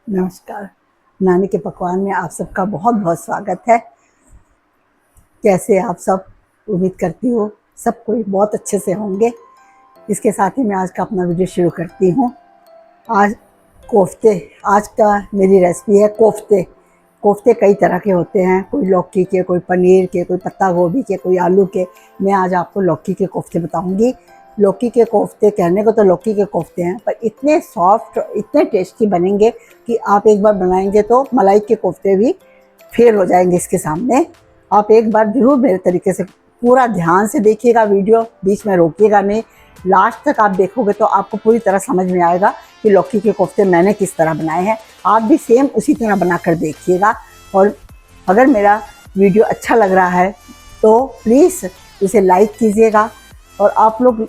नमस्कार। नानी के पकवान में आप सबका बहुत बहुत स्वागत है। कैसे आप सब? उम्मीद करती हूँ सब कोई बहुत अच्छे से होंगे। इसके साथ ही मैं आज का अपना वीडियो शुरू करती हूँ। आज का मेरी रेसिपी है कोफ्ते। कोफ्ते कई तरह के होते हैं, कोई लौकी के, कोई पनीर के, कोई पत्ता गोभी के, कोई आलू के। मैं आज आपको लौकी के कोफ्ते बताऊँगी। लौकी के कोफ्ते कहने को तो लौकी के कोफ्ते हैं, पर इतने सॉफ्ट, इतने टेस्टी बनेंगे कि आप एक बार बनाएंगे तो मलाई के कोफ्ते भी फेल हो जाएंगे इसके सामने। आप एक बार ज़रूर मेरे तरीके से पूरा ध्यान से देखिएगा वीडियो, बीच में रोकिएगा नहीं। लास्ट तक आप देखोगे तो आपको पूरी तरह समझ में आएगा कि लौकी के कोफ्ते मैंने किस तरह बनाए हैं। आप भी सेम उसी तरह बना कर देखिएगा। और अगर मेरा वीडियो अच्छा लग रहा है तो प्लीज़ इसे लाइक कीजिएगा। और आप लोग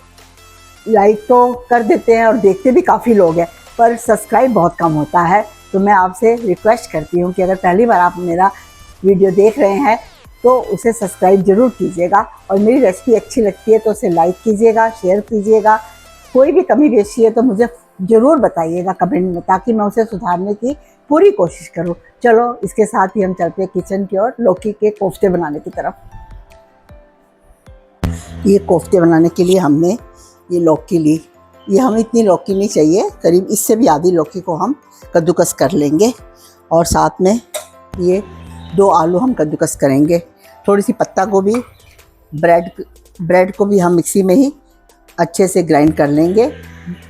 लाइक तो कर देते हैं और देखते भी काफ़ी लोग हैं, पर सब्सक्राइब बहुत कम होता है। तो मैं आपसे रिक्वेस्ट करती हूँ कि अगर पहली बार आप मेरा वीडियो देख रहे हैं तो उसे सब्सक्राइब ज़रूर कीजिएगा। और मेरी रेसिपी अच्छी लगती है तो उसे लाइक कीजिएगा, शेयर कीजिएगा। कोई भी कमी पेशी है तो मुझे ज़रूर बताइएगा कमेंट में, ताकि मैं उसे सुधारने की पूरी कोशिश करूँ। चलो इसके साथ ही हम चलते हैं किचन की ओर, लौकी के कोफ्ते बनाने की तरफ। ये कोफ्ते बनाने के लिए हमने ये लौकी ली। ये हमें इतनी लौकी नहीं चाहिए, करीब इससे भी आधी लौकी को हम कद्दूकस कर लेंगे। और साथ में ये 2 आलू हम कद्दूकस करेंगे। थोड़ी सी पत्ता गोभी, ब्रेड को भी हम मिक्सी में ही अच्छे से ग्राइंड कर लेंगे।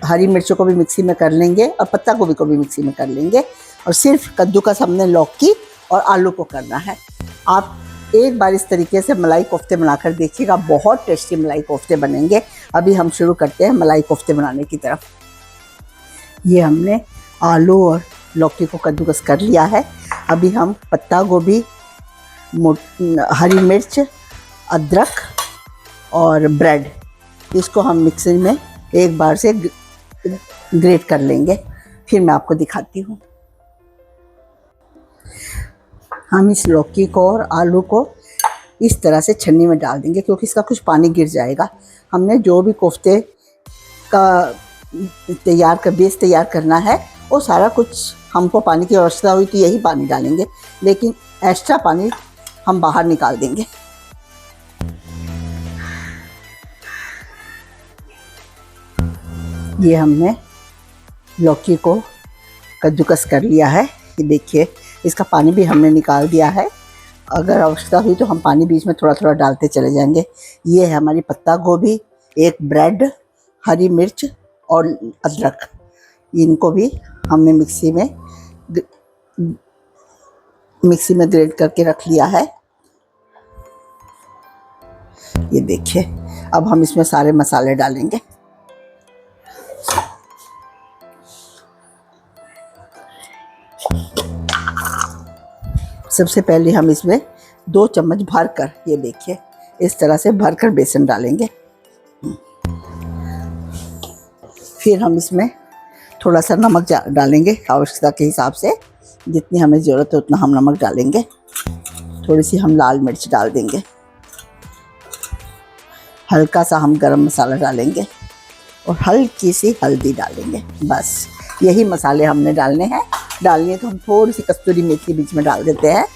हरी मिर्चों को भी मिक्सी में कर लेंगे और पत्ता गोभी को भी मिक्सी में कर लेंगे। और सिर्फ कद्दूकस हमने लौकी और आलू को करना है। आप एक बार इस तरीके से मलाई कोफ्ते बनाकर देखिएगा, बहुत टेस्टी मलाई कोफ्ते बनेंगे। अभी हम शुरू करते हैं मलाई कोफ्ते बनाने की तरफ। ये हमने आलू और लौकी को कद्दूकस कर लिया है। अभी हम पत्ता गोभी, हरी मिर्च, अदरक और ब्रेड, इसको हम मिक्सर में एक बार से ग्रेट कर लेंगे। फिर मैं आपको दिखाती हूँ। हम इस लौकी को और आलू को इस तरह से छन्नी में डाल देंगे, क्योंकि इसका कुछ पानी गिर जाएगा। हमने जो भी कोफ्ते का बेस तैयार करना है वो सारा कुछ हमको पानी की आवश्यकता हुई तो यही पानी डालेंगे, लेकिन एक्स्ट्रा पानी हम बाहर निकाल देंगे। ये हमने लौकी को कद्दूकस कर लिया है। ये देखिए, इसका पानी भी हमने निकाल दिया है। अगर आवश्यकता हुई तो हम पानी बीच में थोड़ा थोड़ा डालते चले जाएंगे। ये है हमारी पत्ता गोभी, एक ब्रेड, हरी मिर्च और अदरक। इनको भी हमने मिक्सी में ग्रेट करके रख लिया है। ये देखिए, अब हम इसमें सारे मसाले डालेंगे। सबसे पहले हम इसमें 2 चम्मच भरकर, ये देखिए इस तरह से भरकर बेसन डालेंगे। फिर हम इसमें थोड़ा सा नमक डालेंगे आवश्यकता के हिसाब से। जितनी हमें ज़रूरत है उतना हम नमक डालेंगे। थोड़ी सी हम लाल मिर्च डाल देंगे। हल्का सा हम गरम मसाला डालेंगे और हल्की सी हल्दी डालेंगे। बस यही मसाले हमने डालने हैं। डालनी है तो हम थोड़ी सी कस्तूरी मेथी बीच में डाल देते हैं।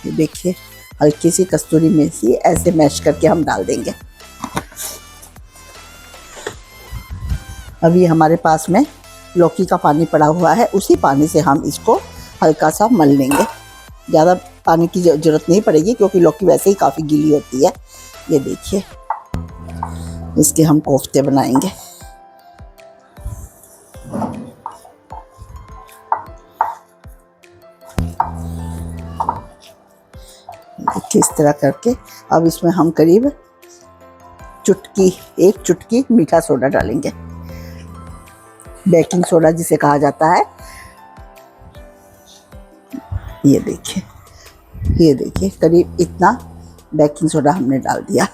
ये देखिए, हल्की सी कस्तूरी मेथी ऐसे मैश करके हम डाल देंगे। अभी हमारे पास में लौकी का पानी पड़ा हुआ है, उसी पानी से हम इसको हल्का सा मल लेंगे। ज़्यादा पानी की ज़रूरत नहीं पड़ेगी, क्योंकि लौकी वैसे ही काफ़ी गीली होती है। ये देखिए, इसके हम कोफ्ते बनाएंगे। देखिए, इस तरह करके अब इसमें हम करीब एक चुटकी मीठा सोडा डालेंगे, बेकिंग सोडा जिसे कहा जाता है। ये देखिए करीब इतना बेकिंग सोडा हमने डाल दिया।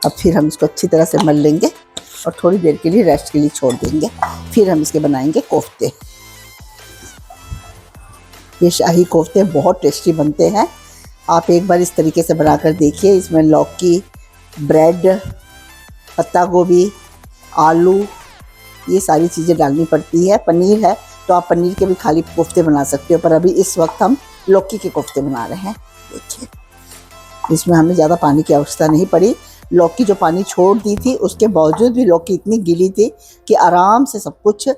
अब फिर हम इसको अच्छी तरह से मल लेंगे और थोड़ी देर के लिए रेस्ट के लिए छोड़ देंगे। फिर हम इसके बनाएंगे कोफ्ते। ये शाही कोफ्ते बहुत टेस्टी बनते हैं। आप एक बार इस तरीके से बनाकर देखिए। इसमें लौकी, ब्रेड, पत्ता गोभी, आलू, ये सारी चीज़ें डालनी पड़ती है। पनीर है तो आप पनीर के भी खाली कोफ्ते बना सकते हो, पर अभी इस वक्त हम लौकी के कोफ्ते बना रहे हैं। देखिए, इसमें हमें ज़्यादा पानी की आवश्यकता नहीं पड़ी। लौकी जो पानी छोड़ दी थी उसके बावजूद भी लौकी इतनी गीली थी कि आराम से सब कुछ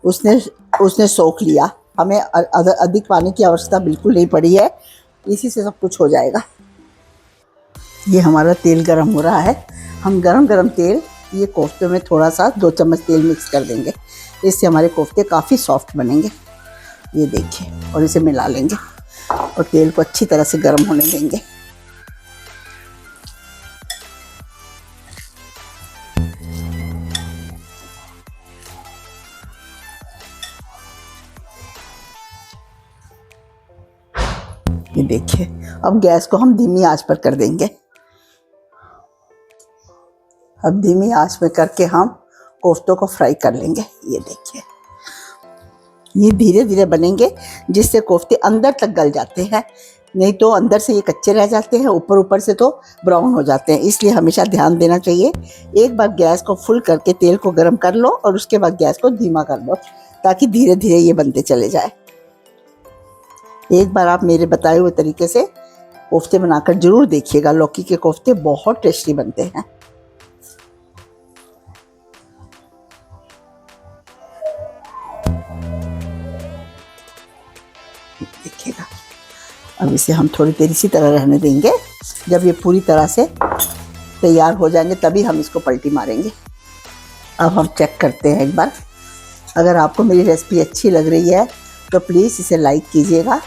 उसने उसने सोख लिया। हमें अधिक पानी की आवश्यकता बिल्कुल नहीं पड़ी है, इसी से सब कुछ हो जाएगा। ये हमारा तेल गरम हो रहा है। हम गरम गरम तेल ये कोफ्ते में थोड़ा सा 2 चम्मच तेल मिक्स कर देंगे, इससे हमारे कोफ्ते काफ़ी सॉफ्ट बनेंगे। ये देखिए, और इसे मिला लेंगे और तेल को अच्छी तरह से गर्म होने देंगे। ये देखिए, अब गैस को हम धीमी आंच पर कर देंगे। अब धीमी आंच में करके हम कोफ्तों को फ्राई कर लेंगे। ये देखिए, ये धीरे धीरे बनेंगे जिससे कोफ्ते अंदर तक गल जाते हैं, नहीं तो अंदर से ये कच्चे रह जाते हैं, ऊपर ऊपर से तो ब्राउन हो जाते हैं। इसलिए हमेशा ध्यान देना चाहिए। एक बार गैस को फुल करके तेल को गर्म कर लो और उसके बाद गैस को धीमा कर लो, ताकि धीरे धीरे ये बनते चले जाए। एक बार आप मेरे बताए हुए तरीके से कोफ्ते बनाकर जरूर देखिएगा। लौकी के कोफ्ते बहुत टेस्टी बनते हैं। देखिएगा, अब इसे हम थोड़ी देर इसी तरह रहने देंगे। जब ये पूरी तरह से तैयार हो जाएंगे तभी हम इसको पलटी मारेंगे। अब हम चेक करते हैं एक बार। अगर आपको मेरी रेसिपी अच्छी लग रही है तो प्लीज़ इसे लाइक कीजिएगा,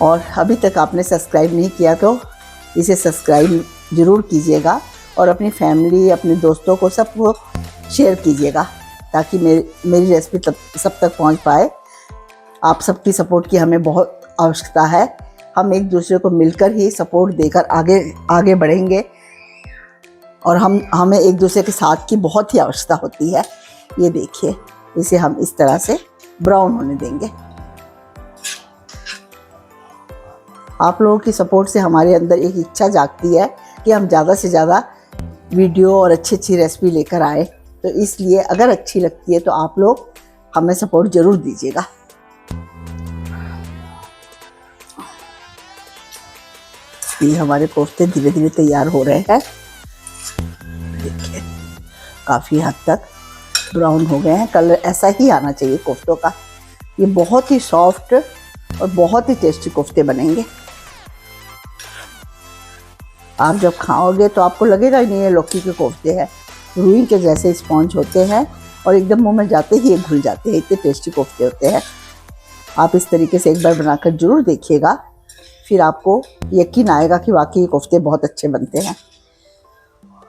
और अभी तक आपने सब्सक्राइब नहीं किया तो इसे सब्सक्राइब ज़रूर कीजिएगा, और अपनी फैमिली, अपने दोस्तों को सबको शेयर कीजिएगा, ताकि मेरी रेसिपी सब तक पहुंच पाए। आप सबकी सपोर्ट की हमें बहुत आवश्यकता है। हम एक दूसरे को मिलकर ही सपोर्ट देकर आगे बढ़ेंगे, और हमें एक दूसरे के साथ की बहुत ही आवश्यकता होती है। ये देखिए, इसे हम इस तरह से ब्राउन होने देंगे। आप लोगों की सपोर्ट से हमारे अंदर एक इच्छा जागती है कि हम ज़्यादा से ज़्यादा वीडियो और अच्छी अच्छी रेसिपी लेकर आए। तो इसलिए अगर अच्छी लगती है तो आप लोग हमें सपोर्ट ज़रूर दीजिएगा। ये हमारे कोफ्ते धीरे धीरे तैयार हो रहे हैं। देखिए, काफ़ी हद तक ब्राउन हो गए हैं। कलर ऐसा ही आना चाहिए कोफ्तों का। ये बहुत ही सॉफ्ट और बहुत ही टेस्टी कोफ्ते बनेंगे। आप जब खाओगे तो आपको लगेगा ही नहीं ये लौकी के कोफ्ते हैं। रुई के जैसे स्पॉन्ज होते हैं और एकदम मुंह में जाते ही ये घुल जाते हैं। इतने टेस्टी कोफ्ते होते हैं। आप इस तरीके से एक बार बनाकर ज़रूर देखिएगा, फिर आपको यकीन आएगा कि वाकई ये कोफ्ते बहुत अच्छे बनते हैं।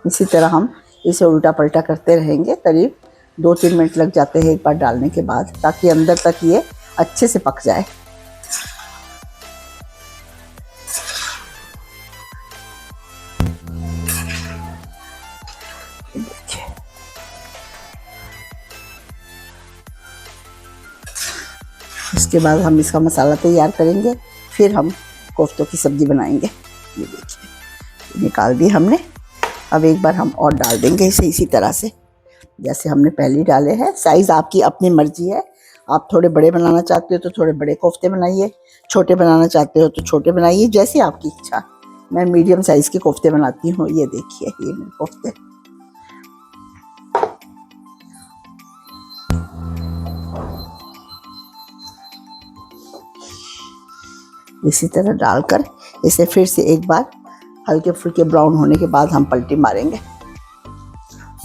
इसी तरह हम इसे उल्टा पलटा करते रहेंगे। करीब 2-3 मिनट लग जाते हैं एक बार डालने के बाद, ताकि अंदर तक ये अच्छे से पक जाए। इसके बाद हम इसका मसाला तैयार करेंगे, फिर हम कोफ्तों की सब्ज़ी बनाएंगे। ये देखिए, निकाल दी हमने। अब एक बार हम और डाल देंगे इसे इसी तरह से, जैसे हमने पहले डाले हैं। साइज़ आपकी अपनी मर्जी है। आप थोड़े बड़े बनाना चाहते हो तो थोड़े बड़े कोफ्ते बनाइए, छोटे बनाना चाहते हो तो छोटे बनाइए, जैसे आपकी इच्छा। मैं मीडियम साइज़ के कोफ्ते बनाती हूँ। ये देखिए, ये मेरे कोफ्ते। इसी तरह डालकर इसे फिर से एक बार हल्के फुल्के ब्राउन होने के बाद हम पलटी मारेंगे।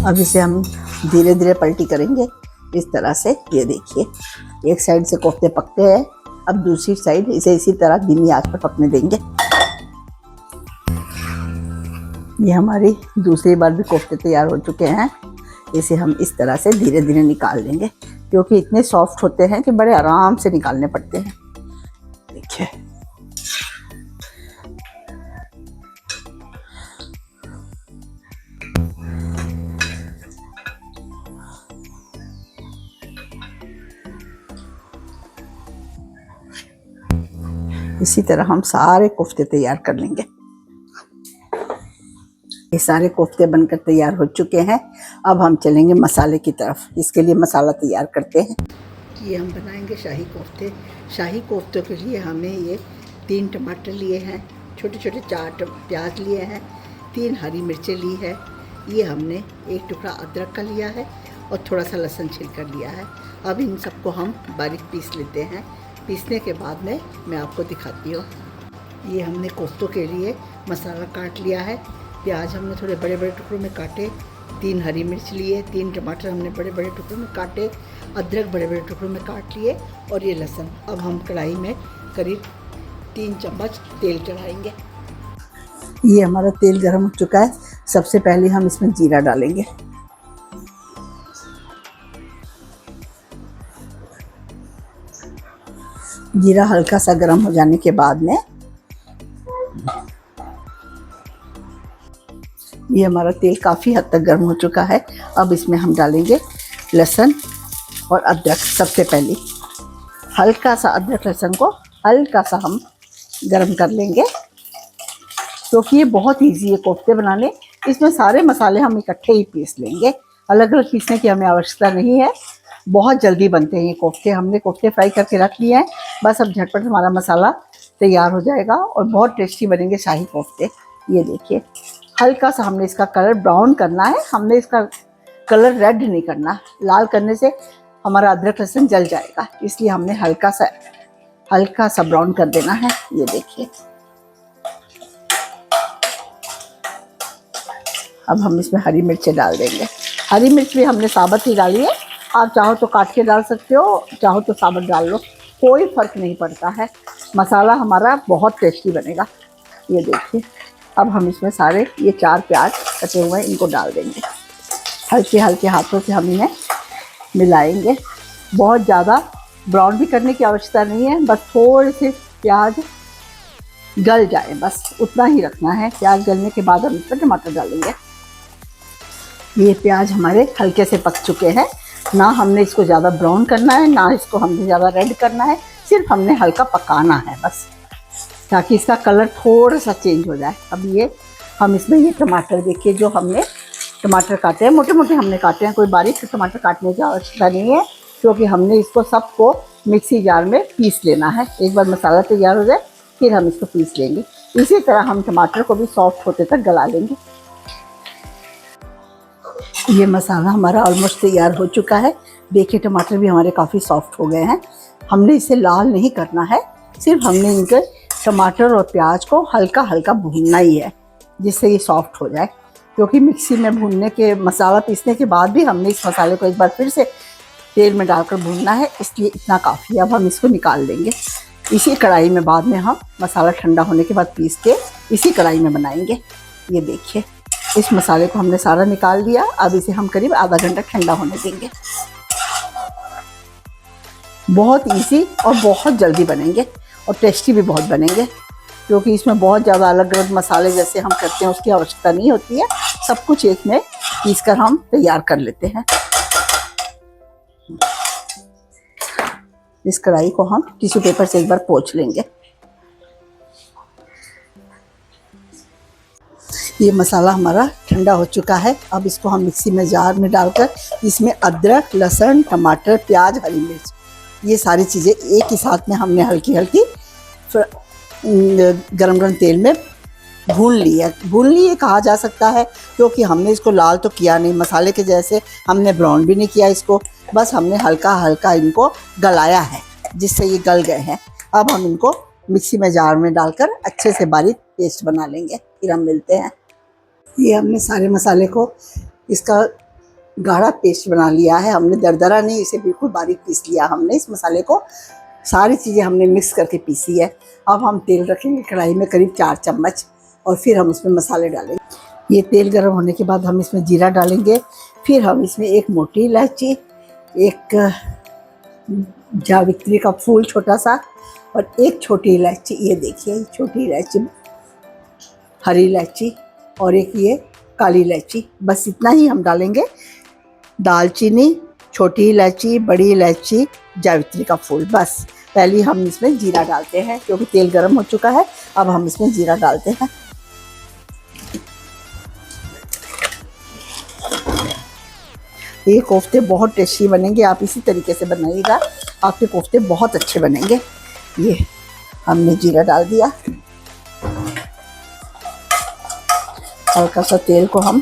अब इसे हम धीरे धीरे पलटी करेंगे इस तरह से। ये देखिए, एक साइड से कोफ्ते पकते हैं, अब दूसरी साइड इसे इसी तरह धीमी आंच पर पकने देंगे। ये हमारी दूसरी बार भी कोफ्ते तैयार हो चुके हैं। इसे हम इस तरह से धीरे धीरे निकाल लेंगे, क्योंकि इतने सॉफ्ट होते हैं कि बड़े आराम से निकालने पड़ते हैं। देखिए, इसी तरह हम सारे कोफ्ते तैयार कर लेंगे। ये सारे कोफ्ते बनकर तैयार हो चुके हैं। अब हम चलेंगे मसाले की तरफ। इसके लिए मसाला तैयार करते हैं। ये हम बनाएंगे शाही कोफ्ते। शाही कोफ्तों के लिए हमें ये 3 टमाटर लिए हैं, छोटे छोटे 4 प्याज लिए हैं, 3 हरी मिर्चें ली है, ये हमने 1 टुकड़ा अदरक का लिया है और थोड़ा सा लहसुन छिलकर लिया है। अब इन सबको हम बारीक पीस लेते हैं। पीसने के बाद में मैं आपको दिखाती हूँ। ये हमने कोफ्तों के लिए मसाला काट लिया है। प्याज हमने थोड़े बड़े बड़े टुकड़ों में काटे, 3 हरी मिर्च लिए, 3 टमाटर हमने बड़े बड़े टुकड़ों में काटे, अदरक बड़े बड़े टुकड़ों में काट लिए और ये लहसुन। अब हम कढ़ाई में करीब 3 चम्मच तेल चढ़ाएंगे। ये हमारा तेल गर्म हो चुका है। सबसे पहले हम इसमें जीरा डालेंगे। जीरा हल्का सा गर्म हो जाने के बाद में ये हमारा तेल काफ़ी हद तक गर्म हो चुका है। अब इसमें हम डालेंगे लहसुन और अदरक। सबसे पहले हल्का सा अदरक लहसुन को हल्का सा हम गर्म कर लेंगे, क्योंकि ये बहुत ईजी है कोफ्ते बनाने। इसमें सारे मसाले हम इकट्ठे ही पीस लेंगे, अलग अलग पीसने की हमें आवश्यकता नहीं है। बहुत जल्दी बनते हैं ये कोफ्ते। हमने कोफ्ते फ्राई करके रख लिए हैं, बस अब झटपट हमारा मसाला तैयार हो जाएगा और बहुत टेस्टी बनेंगे शाही कोफ्ते। ये देखिए, हल्का सा हमने इसका कलर ब्राउन करना है, हमने इसका कलर रेड नहीं करना। लाल करने से हमारा अदरक लहसुन जल जाएगा, इसलिए हमने हल्का सा ब्राउन कर देना है। ये देखिए, अब हम इसमें हरी मिर्चें डाल देंगे। हरी मिर्च भी हमने साबुत ही डाली है, आप चाहो तो काट के डाल सकते हो, चाहो तो साबुत डाल लो, कोई फ़र्क नहीं पड़ता है। मसाला हमारा बहुत टेस्टी बनेगा। ये देखिए, अब हम इसमें सारे ये 4 प्याज कटे हुए हैं, इनको डाल देंगे। हल्के हल्के हाथों से हम इन्हें मिलाएंगे। बहुत ज़्यादा ब्राउन भी करने की आवश्यकता नहीं है, बस थोड़े से प्याज गल जाए, बस उतना ही रखना है। प्याज गलने के बाद हम इसमें टमाटर डालेंगे। ये प्याज हमारे हल्के से पक चुके हैं, ना हमने इसको ज़्यादा ब्राउन करना है, ना इसको हमने ज़्यादा रेड करना है, सिर्फ हमने हल्का पकाना है बस, ताकि इसका कलर थोड़ा सा चेंज हो जाए। अब ये हम इसमें ये टमाटर देखिए, जो हमने टमाटर काटे हैं, मोटे मोटे हमने काटे हैं, कोई बारीक टमाटर काटने की आवश्यकता नहीं है, क्योंकि हमने इसको सबको मिक्सी जार में पीस लेना है। एक बार मसाला तैयार हो जाए फिर हम इसको पीस लेंगे। इसी तरह हम टमाटर को भी सॉफ्ट होते तक गला लेंगे। ये मसाला हमारा ऑलमोस्ट तैयार हो चुका है। देखिए, टमाटर भी हमारे काफ़ी सॉफ्ट हो गए हैं। हमने इसे लाल नहीं करना है, सिर्फ हमने इनके टमाटर और प्याज को हल्का हल्का भूनना ही है, जिससे ये सॉफ्ट हो जाए। क्योंकि मिक्सी में भूनने के, मसाला पीसने के बाद भी हमने इस मसाले को एक बार फिर से तेल में डालकर भूनना है, इसलिए इतना काफ़ी है। अब हम इसको निकाल देंगे। इसी कढ़ाई में बाद में हम मसाला ठंडा होने के बाद पीस के इसी कढ़ाई में बनाएंगे। ये देखिए, इस मसाले को हमने सारा निकाल दिया। अब इसे हम करीब आधा घंटा ठंडा होने देंगे। बहुत इजी और बहुत जल्दी बनेंगे और टेस्टी भी बहुत बनेंगे, क्योंकि इसमें बहुत ज़्यादा अलग अलग मसाले जैसे हम करते हैं उसकी आवश्यकता नहीं होती है। सब कुछ एक में पीस कर हम तैयार कर लेते हैं। इस कढ़ाई को हम टिश्यू पेपर से एक बार पोंछ लेंगे। ये मसाला हमारा ठंडा हो चुका है। अब इसको हम मिक्सी में जार में डालकर इसमें अदरक, लहसुन, टमाटर, प्याज, हरी मिर्च, ये सारी चीज़ें एक ही साथ में हमने हल्की हल्की गरम गरम तेल में भून लिए कहा जा सकता है, क्योंकि हमने इसको लाल तो किया नहीं, मसाले के जैसे हमने ब्राउन भी नहीं किया इसको, बस हमने हल्का हल्का इनको गलाया है, जिससे ये गल गए हैं। अब हम इनको मिक्सी में जार में डालकर अच्छे से बारीक पेस्ट बना लेंगे, फिर हम मिलते हैं। ये हमने सारे मसाले को इसका गाढ़ा पेस्ट बना लिया है, हमने दरदरा नहीं, इसे बिल्कुल बारीक पीस लिया हमने। इस मसाले को सारी चीज़ें हमने मिक्स करके पीसी है। अब हम तेल रखेंगे कढ़ाई में करीब 4 चम्मच और फिर हम उसमें मसाले डालेंगे। ये तेल गर्म होने के बाद हम इसमें जीरा डालेंगे, फिर हम इसमें 1 मोटी इलायची, 1 जावित्री का फूल छोटा सा और 1 छोटी इलायची, ये देखिए छोटी इलायची, हरी इलायची और 1 ये काली इलायची, बस इतना ही हम डालेंगे। दालचीनी, छोटी इलायची, बड़ी इलायची, जावित्री का फूल, बस। पहले हम इसमें जीरा डालते हैं, क्योंकि तेल गर्म हो चुका है। अब हम इसमें जीरा डालते हैं। ये कोफ्ते बहुत टेस्टी बनेंगे, आप इसी तरीके से बनाइएगा। आपके कोफ्ते बहुत अच्छे बनेंगे। ये हमने जीरा डाल दिया, हल्का सा तेल को हम,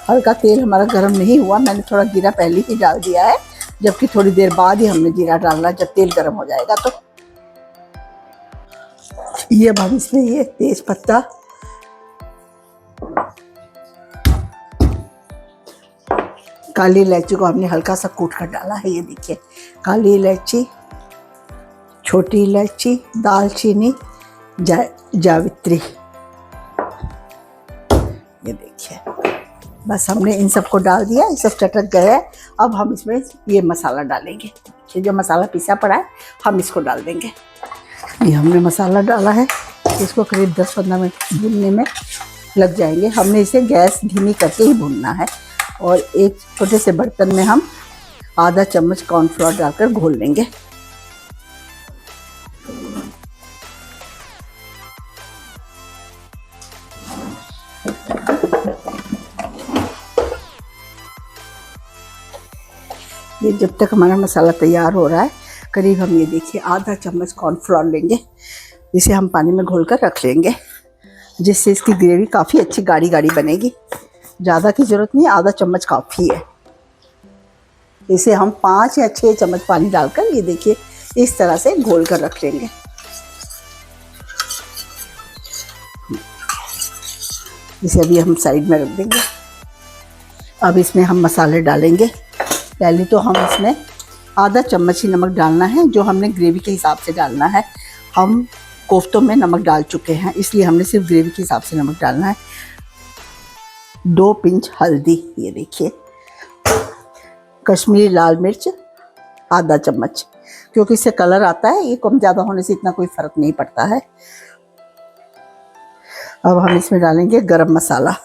हल्का तेल हमारा गर्म नहीं हुआ, मैंने थोड़ा जीरा पहले ही डाल दिया है, जबकि थोड़ी देर बाद ही हमने जीरा डालना है, जब तेल गर्म हो जाएगा तो। ये अब हम इसमें ये तेज पत्ता, काली इलायची को हमने हल्का सा कूट कर डाला है। ये देखिए, काली इलायची, छोटी इलायची, दालचीनी, जावित्री, ये देखिए, बस हमने इन सबको डाल दिया, ये सब चटक गया है। अब हम इसमें ये मसाला डालेंगे, ये जो मसाला पिसा पड़ा है हम इसको डाल देंगे। ये हमने मसाला डाला है, इसको करीब 10-15 मिनट भूनने में लग जाएंगे। हमने इसे गैस धीमी करके ही भूनना है। और एक छोटे से बर्तन में हम आधा चम्मच कॉर्नफ्लोर डालकर घोल लेंगे। ये जब तक हमारा मसाला तैयार हो रहा है, करीब हम ये देखिए आधा चम्मच कॉर्नफ्लोर लेंगे, इसे हम पानी में घोल कर रख लेंगे, जिससे इसकी ग्रेवी काफ़ी अच्छी गाढ़ी गाढ़ी बनेगी। ज़्यादा की ज़रूरत नहीं, आधा चम्मच काफ़ी है। इसे हम 5 या 6 चम्मच पानी डालकर ये देखिए इस तरह से घोल कर रख लेंगे। इसे अभी हम साइड में रख देंगे। अब इसमें हम मसाले डालेंगे। पहले तो हम इसमें आधा चम्मच ही नमक डालना है, जो हमने ग्रेवी के हिसाब से डालना है। हम कोफ्तों में नमक डाल चुके हैं, इसलिए हमने सिर्फ ग्रेवी के हिसाब से नमक डालना है। 2 पिंच हल्दी, ये देखिए, कश्मीरी लाल मिर्च आधा चम्मच, क्योंकि इससे कलर आता है, ये कम ज़्यादा होने से इतना कोई फ़र्क नहीं पड़ता है। अब हम इसमें डालेंगे गरम मसाला,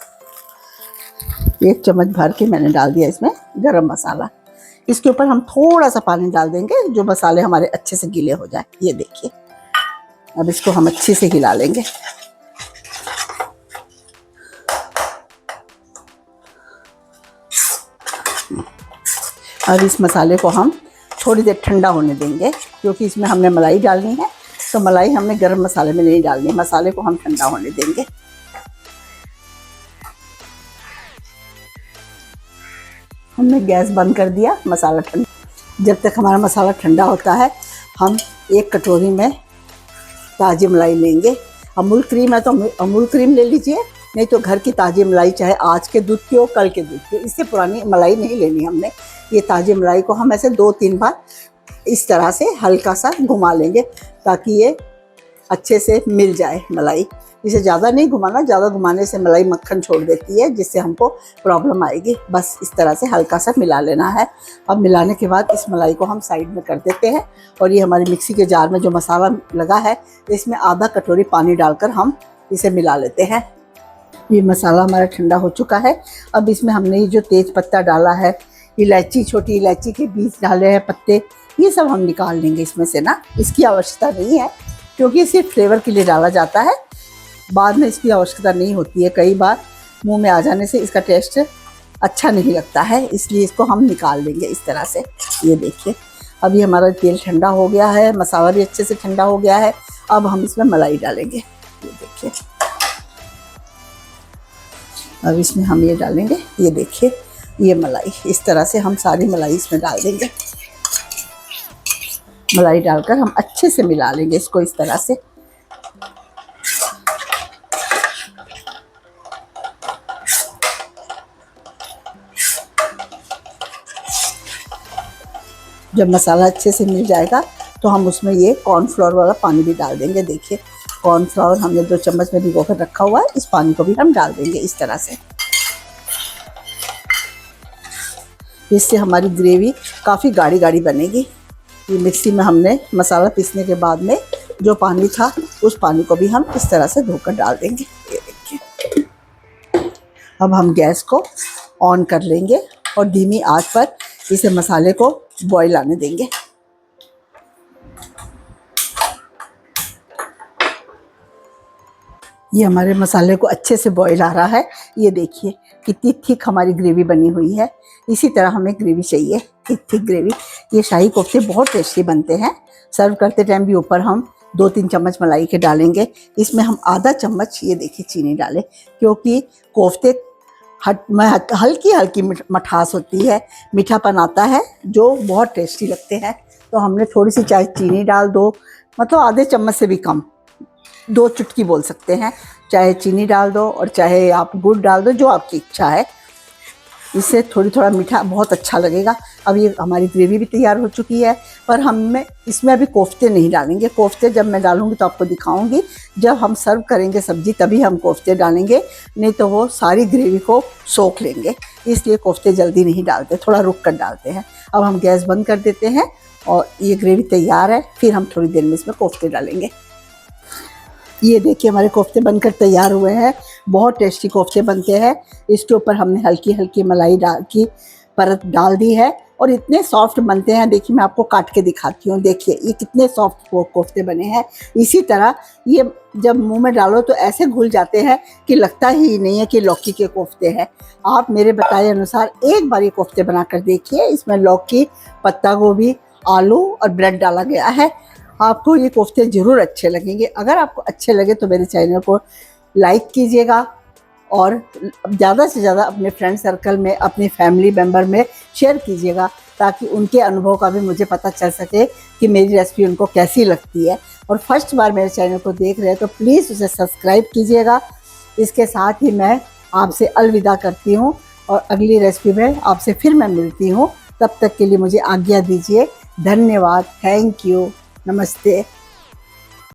1 चम्मच भर के मैंने डाल दिया इसमें गरम मसाला। इसके ऊपर हम थोड़ा सा पानी डाल देंगे, जो मसाले हमारे अच्छे से गीले हो जाए। ये देखिए, अब इसको हम अच्छे से हिला लेंगे। अब इस मसाले को हम थोड़ी देर ठंडा होने देंगे, क्योंकि इसमें हमने मलाई डालनी है, तो मलाई हमने गरम मसाले में नहीं डालनी है। मसाले को हम ठंडा होने देंगे। हमने गैस बंद कर दिया, मसाला ठंडा। जब तक हमारा मसाला ठंडा होता है, हम 1 कटोरी में ताज़ी मलाई लेंगे। अमूल क्रीम है तो अमूल क्रीम ले लीजिए, नहीं तो घर की ताज़ी मलाई, चाहे आज के दूध की हो कल के दूध की हो, इससे पुरानी मलाई नहीं लेनी हमने। ये ताज़ी मलाई को हम ऐसे 2-3 बार इस तरह से हल्का सा घुमा लेंगे, ताकि ये अच्छे से मिल जाए मलाई। इसे ज़्यादा नहीं घुमाना, ज़्यादा घुमाने से मलाई मक्खन छोड़ देती है, जिससे हमको प्रॉब्लम आएगी। बस इस तरह से हल्का सा मिला लेना है। अब मिलाने के बाद इस मलाई को हम साइड में कर देते हैं, और ये हमारी मिक्सी के जार में जो मसाला लगा है, इसमें आधा कटोरी पानी डालकर हम इसे मिला लेते हैं। ये मसाला हमारा ठंडा हो चुका है। अब इसमें हमने ये जो तेज पत्ता डाला है, इलायची, छोटी इलायची के बीज डाले हैं, पत्ते, ये सब हम निकाल लेंगे इसमें से ना। इसकी आवश्यकता नहीं है, क्योंकि सिर्फ फ्लेवर के लिए डाला जाता है, बाद में इसकी आवश्यकता नहीं होती है। कई बार मुंह में आ जाने से इसका टेस्ट अच्छा नहीं लगता है, इसलिए इसको हम निकाल लेंगे इस तरह से। ये देखिए, अभी हमारा तेल ठंडा हो गया है, मसाला भी अच्छे से ठंडा हो गया है। अब हम इसमें मलाई डालेंगे। ये देखिए, अब इसमें हम ये डालेंगे, ये देखिए, ये मलाई, इस तरह से हम सारी मलाई इसमें डाल देंगे। मलाई डालकर हम अच्छे से मिला लेंगे इसको इस तरह से। जब मसाला अच्छे से मिल जाएगा, तो हम उसमें ये कॉर्नफ्लोर वाला पानी भी डाल देंगे। देखिए, कॉर्नफ्लोर हमने 2 चम्मच में भिगो कर रखा हुआ है, इस पानी को भी हम डाल देंगे इस तरह से। इससे हमारी ग्रेवी काफ़ी गाढ़ी गाढ़ी बनेगी। ये मिक्सी में हमने मसाला पीसने के बाद में जो पानी था, उस पानी को भी हम इस तरह से धोकर डाल देंगे। ये देखिए, अब हम गैस को ऑन कर लेंगे और धीमी आंच पर इसे मसाले को बॉईल आने देंगे। ये हमारे मसाले को अच्छे से बॉईल आ रहा है। ये देखिए कितनी थिक हमारी ग्रेवी बनी हुई है। इसी तरह हमें ग्रेवी चाहिए, थिक थिक ग्रेवी। ये शाही कोफ्ते बहुत टेस्टी बनते हैं। सर्व करते टाइम भी ऊपर हम 2-3 चम्मच मलाई के डालेंगे। इसमें हम आधा चम्मच ये देखिए चीनी डालें, क्योंकि कोफ्ते हल्की हल्की मिठास होती है, मीठापन आता है जो बहुत टेस्टी लगते हैं। तो हमने थोड़ी सी चाहे चीनी डाल दो, मतलब आधे चम्मच से भी कम, 2 चुटकी बोल सकते हैं, चाहे चीनी डाल दो और चाहे आप गुड़ डाल दो, जो आपकी इच्छा है। इससे थोड़ा मीठा बहुत अच्छा लगेगा। अब ये हमारी ग्रेवी भी तैयार हो चुकी है, पर हमें इसमें अभी कोफ्ते नहीं डालेंगे। कोफ्ते जब मैं डालूंगी तो आपको दिखाऊंगी, जब हम सर्व करेंगे सब्जी तभी हम कोफ्ते डालेंगे, नहीं तो वो सारी ग्रेवी को सोख लेंगे। इसलिए कोफ्ते जल्दी नहीं डालते, थोड़ा रुक कर डालते हैं। अब हम गैस बंद कर देते हैं और ये ग्रेवी तैयार है। फिर हम थोड़ी देर में इसमें कोफ्ते डालेंगे। ये देखिए हमारे कोफ्ते बनकर तैयार हुए हैं। बहुत टेस्टी कोफ्ते बनते हैं। इसके ऊपर हमने हल्की हल्की मलाई की परत डाल दी है और इतने सॉफ्ट बनते हैं। देखिए मैं आपको काट के दिखाती हूँ। देखिए ये कितने सॉफ्ट कोफ्ते बने हैं। इसी तरह ये जब मुंह में डालो तो ऐसे घुल जाते हैं कि लगता ही नहीं है कि लौकी के कोफ्ते हैं। आप मेरे बताए अनुसार एक बार ये कोफ्ते बनाकर देखिए। इसमें लौकी, पत्ता गोभी, आलू और ब्रेड डाला गया है। आपको ये कोफ्ते ज़रूर अच्छे लगेंगे। अगर आपको अच्छे लगे तो मेरे चैनल को लाइक कीजिएगा और ज़्यादा से ज़्यादा अपने फ्रेंड सर्कल में, अपनी फैमिली मेम्बर में शेयर कीजिएगा, ताकि उनके अनुभव का भी मुझे पता चल सके कि मेरी रेसिपी उनको कैसी लगती है। और फर्स्ट बार मेरे चैनल को देख रहे हैं तो प्लीज़ उसे सब्सक्राइब कीजिएगा। इसके साथ ही मैं आपसे अलविदा करती हूँ और अगली रेसिपी में आपसे फिर मैं मिलती हूँ। तब तक के लिए मुझे आज्ञा दीजिए। धन्यवाद। Thank you. नमस्ते।